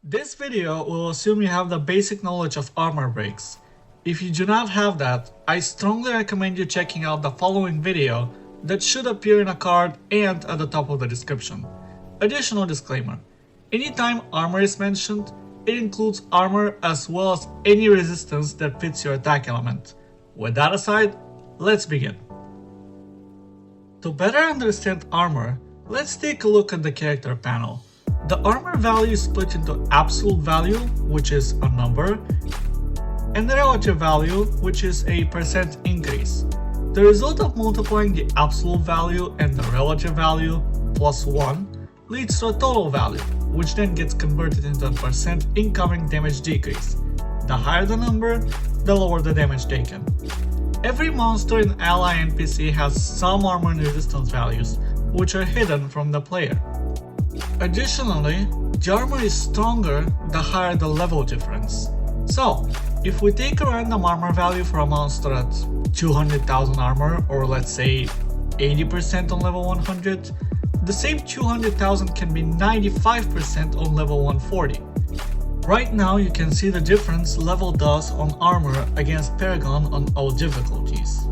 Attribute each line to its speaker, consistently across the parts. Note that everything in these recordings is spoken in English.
Speaker 1: This video will assume you have the basic knowledge of armor breaks. If you do not have that, I strongly recommend you checking out the following video that should appear in a card and at the top of the description. Additional disclaimer: anytime armor is mentioned, it includes armor as well as any resistance that fits your attack element. With that aside, let's begin. To better understand armor, let's take a look at the character panel. The armor value is split into absolute value, which is a number, and the relative value, which is a percent increase. The result of multiplying the absolute value and the relative value plus 1 leads to a total value, which then gets converted into a percent incoming damage decrease. The higher the number, the lower the damage taken. Every monster and ally NPC has some armor and resistance values, which are hidden from the player. Additionally, the armor is stronger the higher the level difference. So, if we take a random armor value for a monster at 200,000 armor, or let's say 80% on level 100, the same 200,000 can be 95% on level 140. Right now you can see the difference level does on armor against Paragon on all difficulties.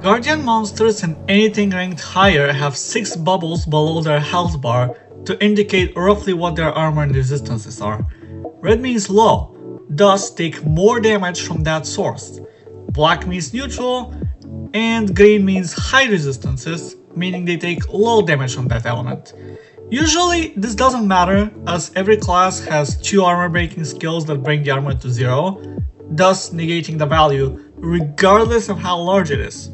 Speaker 1: Guardian monsters and anything ranked higher have 6 bubbles below their health bar to indicate roughly what their armor and resistances are. Red means low, thus take more damage from that source. Black means neutral, and green means high resistances, meaning they take low damage from that element. Usually this doesn't matter, as every class has 2 armor breaking skills that bring the armor to 0, thus negating the value regardless of how large it is.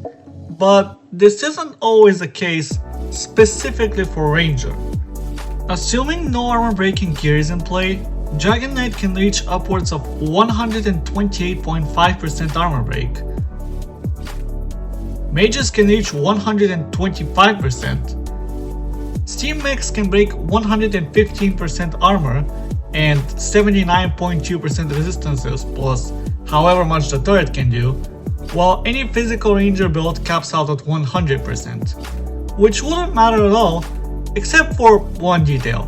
Speaker 1: But this isn't always the case, specifically for Ranger. Assuming no armor breaking gear is in play, Dragon Knight can reach upwards of 128.5% armor break. Mages can reach 125%. Steam Mechs can break 115% armor and 79.2% resistances plus however much the turret can do, while any physical ranger build caps out at 100%, which wouldn't matter at all, except for one detail: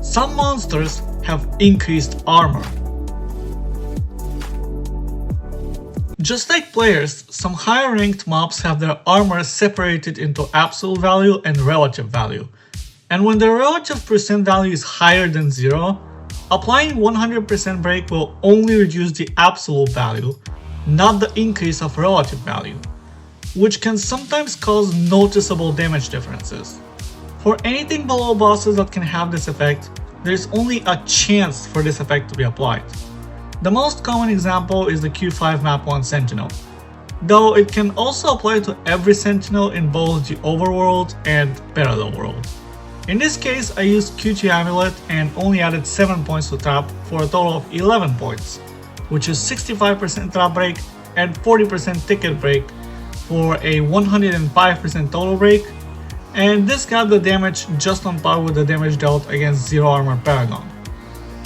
Speaker 1: some monsters have increased armor. Just like players, some higher ranked mobs have their armor separated into absolute value and relative value, and when the relative percent value is higher than 0, applying 100% break will only reduce the absolute value, not the increase of relative value, which can sometimes cause noticeable damage differences. For anything below bosses that can have this effect, there is only a chance for this effect to be applied. The most common example is the Q5 Map 1 Sentinel, though it can also apply to every Sentinel in both the Overworld and Parallel World. In this case, I used Q2 Amulet and only added 7 points to trap for a total of 11 points, which is 65% trap break and 40% ticket break for a 105% total break, and this got the damage just on par with the damage dealt against 0 armor Paragon.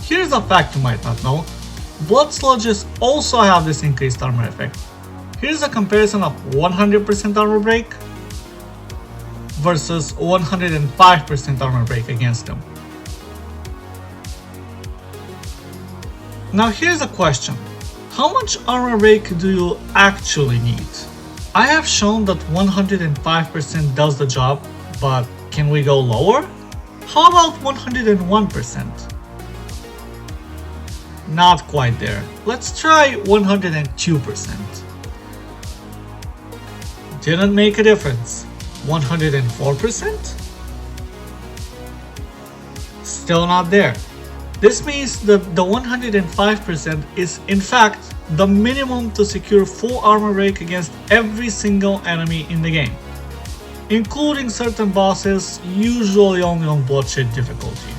Speaker 1: Here's a fact you might not know: Blood Sludges also have this increased armor effect. Here's a comparison of 100% armor break versus 105% armor break against them. Now here's a question: how much armor break do you actually need? I have shown that 105% does the job, but can we go lower? How about 101%? Not quite there. Let's try 102%. Didn't make a difference. 104%? Still not there. This means that the 105% is in fact the minimum to secure full armor break against every single enemy in the game, including certain bosses, usually only on bloodshed difficulty.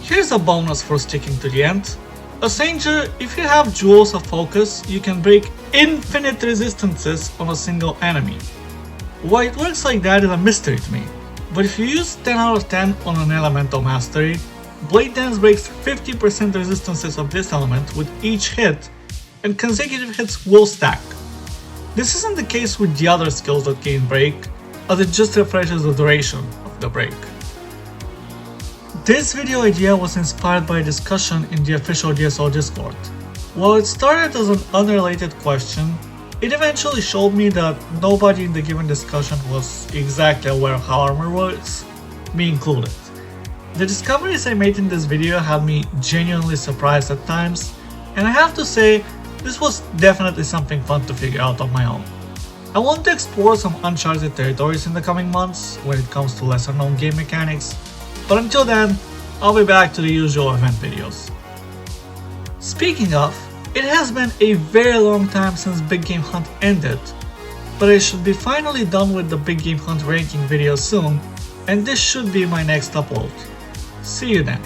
Speaker 1: Here's a bonus for sticking to the end. As Ranger, if you have Jewels of Focus, you can break infinite resistances on a single enemy. Why it works like that is a mystery to me, but if you use 10 out of 10 on an Elemental Mastery, Blade Dance breaks 50% resistances of this element with each hit, and consecutive hits will stack. This isn't the case with the other skills that gain break, as it just refreshes the duration of the break. This video idea was inspired by a discussion in the official DSO Discord. While it started as an unrelated question, it eventually showed me that nobody in the given discussion was exactly aware of how armor works, me included. The discoveries I made in this video had me genuinely surprised at times, and I have to say, this was definitely something fun to figure out on my own. I want to explore some uncharted territories in the coming months when it comes to lesser known game mechanics, but until then, I'll be back to the usual event videos. Speaking of, it has been a very long time since Big Game Hunt ended, but I should be finally done with the Big Game Hunt ranking video soon, and this should be my next upload. See you then.